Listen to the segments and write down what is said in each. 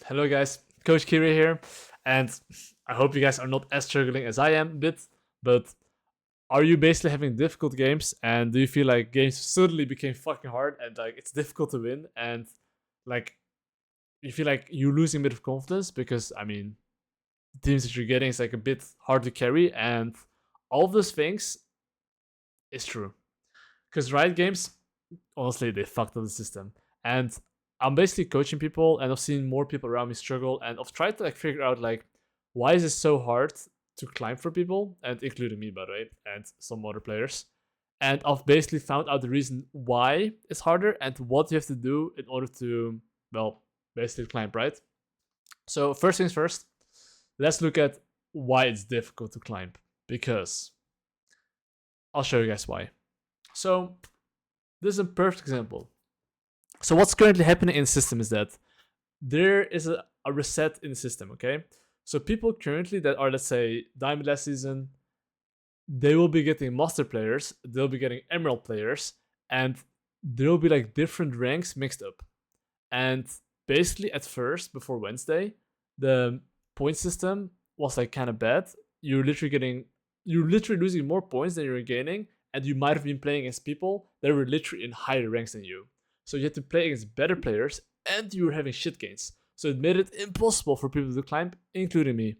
Hello guys, Coach Kirei here, and I hope you guys are not as struggling as I am a bit, but are you basically having difficult games and do you feel like games suddenly became fucking hard and like it's difficult to win and like you feel like you're losing a bit of confidence because the teams that you're getting is like a bit hard to carry and all of those things is true. Because Riot Games, honestly, they fucked up the system. And I'm basically coaching people, and I've seen more people around me struggle, and I've tried to like figure out like why is it so hard to climb for people, and including me by the way, and some other players. And I've basically found out the reason why it's harder and what you have to do in order to, well, basically climb, right? So first things first, let's look at why it's difficult to climb. Because I'll show you guys why. So this is a perfect example. So what's currently happening in the system is that there is a reset in the system, okay? So people currently that are, let's say, Diamond last season, they will be getting Master players, they'll be getting Emerald players, and there will be like different ranks mixed up. And basically at first, before Wednesday, the point system was like kind of bad. You're literally losing more points than you're gaining, and you might have been playing against people that were literally in higher ranks than you. So you had to play against better players, and you were having shit gains. So it made it impossible for people to climb, including me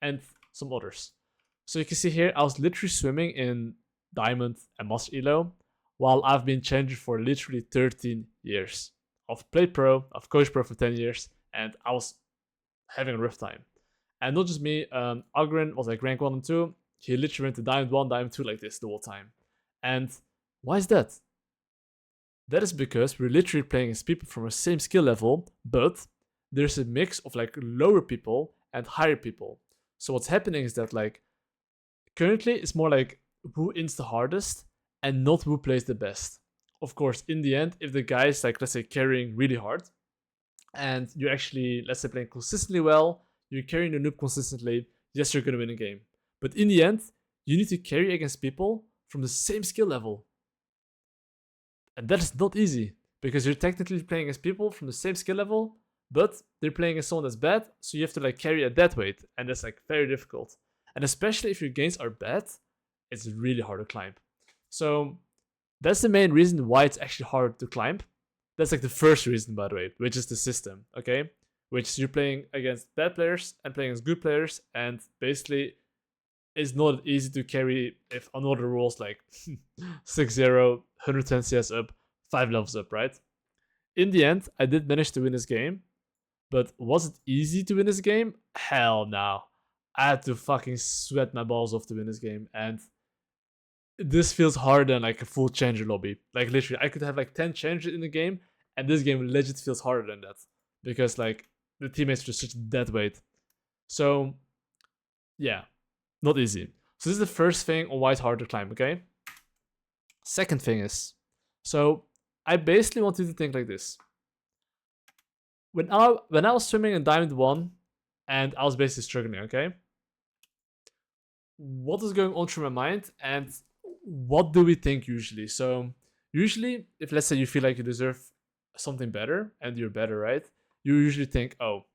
and some others. So you can see here, I was literally swimming in Diamond and Master Elo, while I've been changing for literally 13 years. I've played pro, I've coached pro for 10 years, and I was having a rough time. And not just me, Agrin was like rank 1 and 2. He literally went to Diamond 1, Diamond 2 like this the whole time. And why is that? That is because we're literally playing as people from the same skill level, but there's a mix of like lower people and higher people. So what's happening is that like currently it's more like who ins the hardest and not who plays the best. Of course, in the end, if the guy is like, let's say, carrying really hard and you're actually, let's say, playing consistently well, you're carrying the noob consistently, yes, you're gonna win a game. But in the end, you need to carry against people from the same skill level. And that is not easy because you're technically playing against people from the same skill level, but they're playing against someone that's bad, so you have to like carry at that weight, and that's like very difficult. And especially if your gains are bad, it's really hard to climb. So that's the main reason why it's actually hard to climb. That's like the first reason, by the way, which is the system, okay? Which is you're playing against bad players and playing against good players, and basically it's not easy to carry if on other rules like 6-0, 110 CS up, 5 levels up, right? In the end, I did manage to win this game, but was it easy to win this game? Hell no. I had to fucking sweat my balls off to win this game, and this feels harder than like a full changer lobby. Like literally, I could have like 10 changers in the game, and this game legit feels harder than that because like the teammates are just such dead weight. So yeah, not easy. So this is the first thing on why it's hard to climb, okay? Second thing is, so I basically want you to think like this. When I was swimming in Diamond 1 and I was basically struggling, okay? What is going on through my mind and what do we think usually? So usually, if let's say you feel like you deserve something better and you're better, right? You usually think, oh,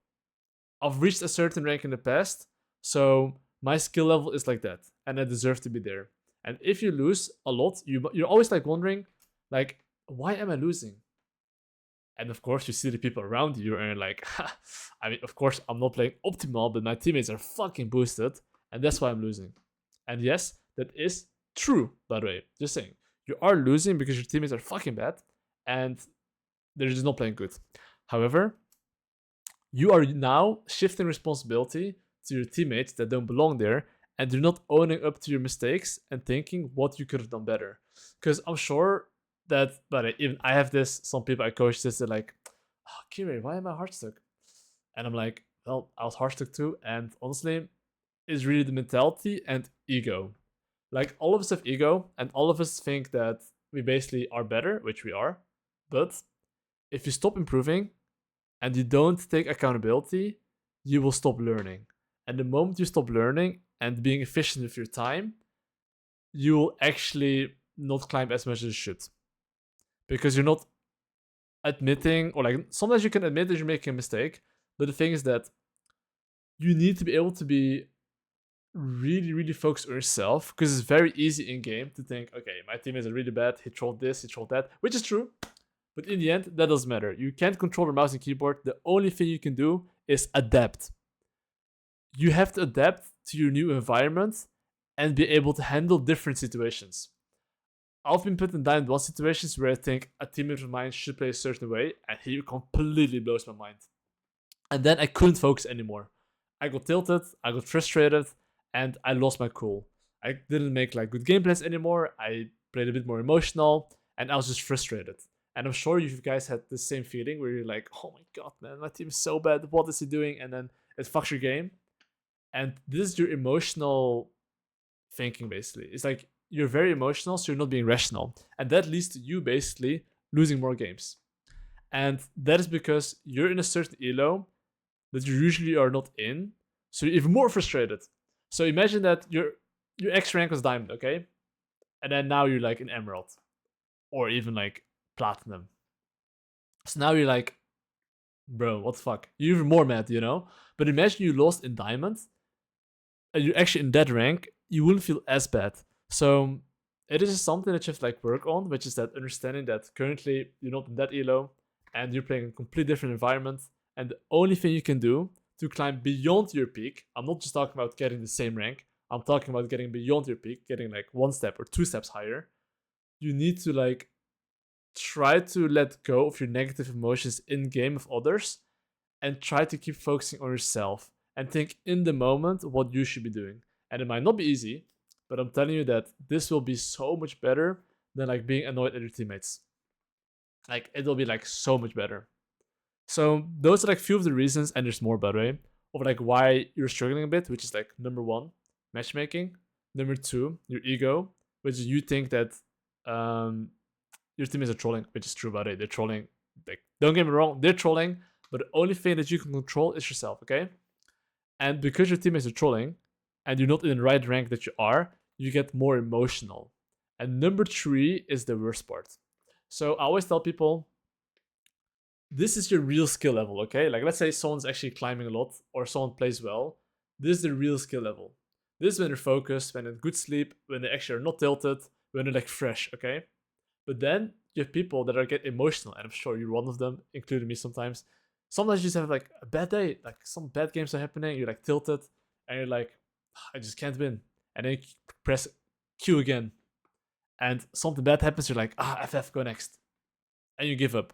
I've reached a certain rank in the past, so my skill level is like that, and I deserve to be there. And if you lose a lot, you're always like wondering, like, why am I losing? And of course, you see the people around you, and you're like, I mean, of course, I'm not playing optimal, but my teammates are fucking boosted, and that's why I'm losing. And yes, that is true, by the way. Just saying, you are losing because your teammates are fucking bad, and they're just not playing good. However, you are now shifting responsibility to your teammates that don't belong there, and you're not owning up to your mistakes and thinking what you could have done better. Because I'm sure that, but even I have this, some people I coach this, they're like, oh, Kirei, why am I hard stuck? And I'm like, well, I was hard stuck too, and honestly, it's really the mentality and ego. Like, all of us have ego, and all of us think that we basically are better, which we are, but if you stop improving, and you don't take accountability, you will stop learning. And the moment you stop learning and being efficient with your time, you will actually not climb as much as you should. Because you're not admitting, or like sometimes you can admit that you're making a mistake, But the thing is that you need to be able to be really, really focused on yourself, because it's very easy in game to think, okay, my teammates are really bad, he trolled this, he trolled that, which is true. But in the end, that doesn't matter. You can't control the mouse and keyboard. The only thing you can do is adapt. You have to adapt to your new environment and be able to handle different situations. I've been put in Diamond 1 situations where I think a teammate of mine should play a certain way, and he completely blows my mind. And then I couldn't focus anymore. I got tilted, I got frustrated, and I lost my cool. I didn't make like good gameplays anymore. I played a bit more emotional, and I was just frustrated. And I'm sure you guys had the same feeling where you're like, oh my god, man, my team is so bad. What is he doing? And then it fucks your game. And this is your emotional thinking, basically. It's like you're very emotional, so you're not being rational. And that leads to you basically losing more games. And that is because you're in a certain elo that you usually are not in, so you're even more frustrated. So imagine that your X rank was diamond, okay? And then now you're like in emerald. Or even like platinum. So now you're like, bro, what the fuck? You're even more mad, you know? But imagine you lost in diamond, and you're actually in that rank, you wouldn't feel as bad. So it is just something that you have to like work on, which is that understanding that currently you're not in that elo, and you're playing a completely different environment, and the only thing you can do to climb beyond your peak, I'm not just talking about getting the same rank, I'm talking about getting beyond your peak, getting like 1 step or 2 steps higher. You need to like try to let go of your negative emotions in game with others, and try to keep focusing on yourself and think in the moment what you should be doing. And it might not be easy, but I'm telling you that this will be so much better than like being annoyed at your teammates. Like it will be like so much better. So those are like few of the reasons, and there's more by the way, of like why you're struggling a bit, which is like number 1, matchmaking. Number 2, your ego, which is you think that your teammates are trolling, which is true by the way. They're trolling. Like, don't get me wrong, they're trolling, but the only thing that you can control is yourself, okay? And because your teammates are trolling, and you're not in the right rank that you are, you get more emotional. And number 3 is the worst part. So I always tell people, this is your real skill level, okay? Like let's say someone's actually climbing a lot, or someone plays well. This is the real skill level. This is when they're focused, when they're in good sleep, when they actually are not tilted, when they're like fresh, okay? But then you have people that are get emotional, and I'm sure you're one of them, including me sometimes. Sometimes you just have like a bad day, like some bad games are happening, you're like tilted, and you're like, I just can't win. And then you press Q again, and something bad happens, you're like, FF, go next. And you give up.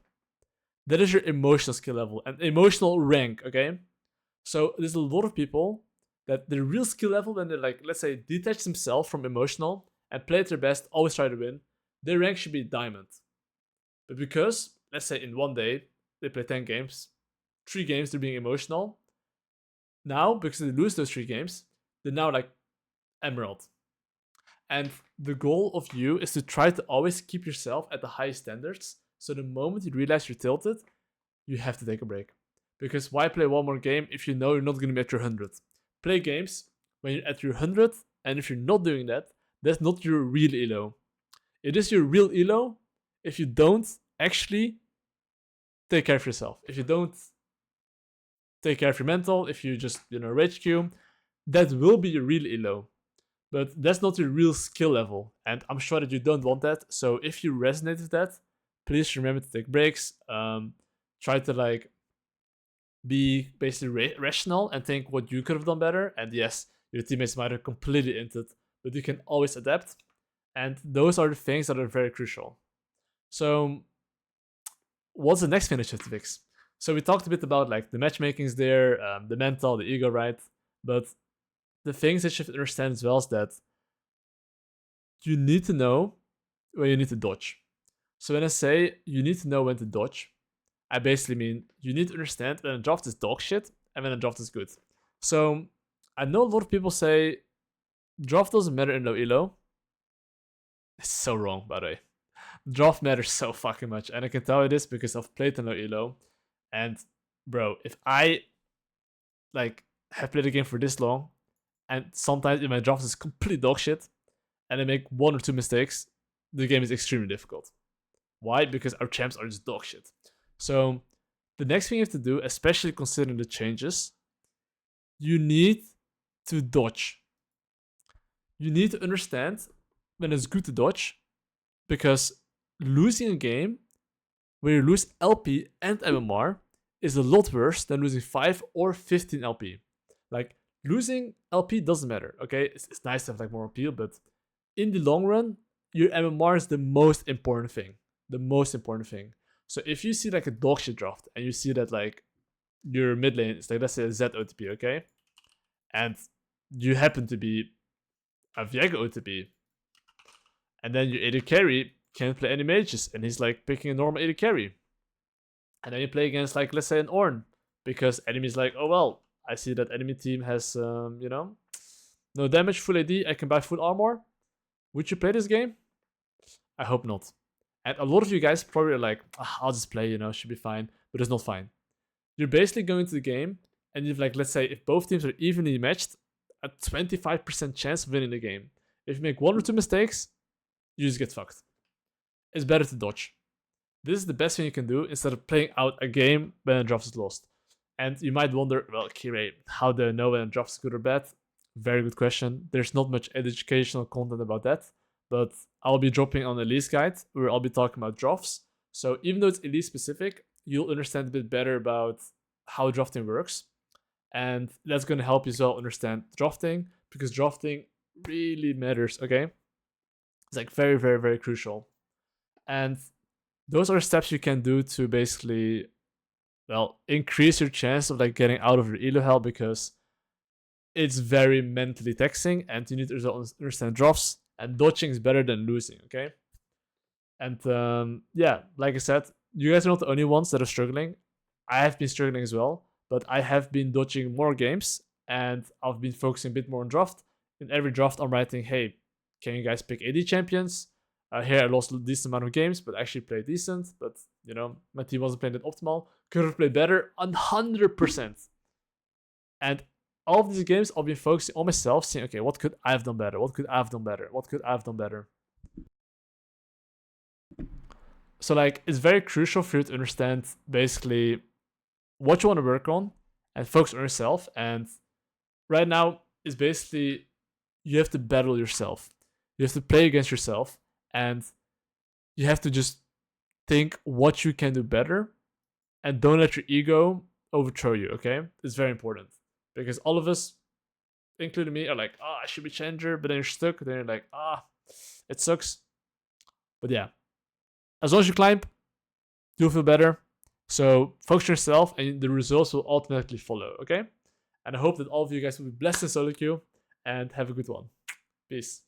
That is your emotional skill level and emotional rank, okay? So there's a lot of people that the real skill level, when they're like, let's say, detach themselves from emotional and play at their best, always try to win, their rank should be diamond. But because, let's say in one day, they play 10 games, 3 games they're being emotional, now, because they lose those 3 games, they're now like emerald. And the goal of you is to try to always keep yourself at the highest standards. So the moment you realize you're tilted, you have to take a break. Because why play one more game if you know you're not going to be at your 100? Play games when you're at your 100, and if you're not doing that, that's not your real elo. It is your real elo if you don't actually take care of yourself. If you don't take care of your mental, if you just, rage queue, that will be your real elo. But that's not your real skill level. And I'm sure that you don't want that. So if you resonate with that, please remember to take breaks. Try to like be basically rational and think what you could have done better. And yes, your teammates might have completely inted, but you can always adapt. And those are the things that are very crucial. So what's the next thing that you have to fix? So we talked a bit about like the matchmakings there, the mental, the ego, right? But the things that you have to understand as well is that you need to know when you need to dodge. So when I say you need to know when to dodge, I basically mean you need to understand when a draft is dog shit and when a draft is good. So I know a lot of people say draft doesn't matter in low elo. It's so wrong, by the way. Draft matters so fucking much, and I can tell you this because I've played in low elo. And bro, if I like have played a game for this long, and sometimes in my draft is complete dog shit, and I make 1 or 2 mistakes, the game is extremely difficult. Why? Because our champs are just dog shit. So The next thing you have to do, especially considering the changes, you need to dodge. You need to understand when it's good to dodge, because losing a game where you lose LP and MMR is a lot worse than losing 5 or 15 LP. Like, losing LP doesn't matter, okay? It's nice to have like more appeal, but in the long run, your MMR is the most important thing. The most important thing. So if you see like a dog shit draft and you see that like your mid lane is like, let's say a Z OTP, okay? And you happen to be a Viego OTP, and then your AD carry can't play any mages, and he's like picking a normal AD carry. And then you play against like, let's say an Ornn, because enemy's like, oh well, I see that enemy team has no damage, full AD, I can buy full armor. Would you play this game? I hope not. And a lot of you guys probably are like, I'll just play, should be fine, but it's not fine. You're basically going to the game, and you've like, let's say if both teams are evenly matched, a 25% chance of winning the game. If you make 1 or 2 mistakes, you just get fucked. It's better to dodge. This is the best thing you can do instead of playing out a game when a draft is lost. And you might wonder, well, Kirei, how do I know when a draft is good or bad? Very good question. There's not much educational content about that, but I'll be dropping on Elise Guide where I'll be talking about drafts. So even though it's Elise specific, you'll understand a bit better about how drafting works. And that's going to help you as well understand drafting, because drafting really matters, okay? It's like very, very, very crucial. And those are steps you can do to basically, well, increase your chance of like getting out of your elo hell, because it's very mentally taxing and you need to understand drafts, and dodging is better than losing, okay? And yeah, like I said, you guys are not the only ones that are struggling. I have been struggling as well, but I have been dodging more games and I've been focusing a bit more on draft. In every draft, I'm writing, hey, can you guys pick AD champions? Here I lost a decent amount of games, but actually played decent. But, my team wasn't playing that optimal. Could have played better, 100%. And all of these games, I've been focusing on myself, saying, okay, what could I have done better? What could I have done better? What could I have done better? So, like, it's very crucial for you to understand basically what you want to work on and focus on yourself. And right now is basically you have to battle yourself. You have to play against yourself, and you have to just think what you can do better, and don't let your ego overthrow you, okay? It's very important, because all of us, including me, are like, I should be challenger, but then you're stuck, then you're like, it sucks. But yeah, as long as you climb, you'll feel better. So focus on yourself and the results will automatically follow, okay? And I hope that all of you guys will be blessed in solo queue and have a good one. Peace.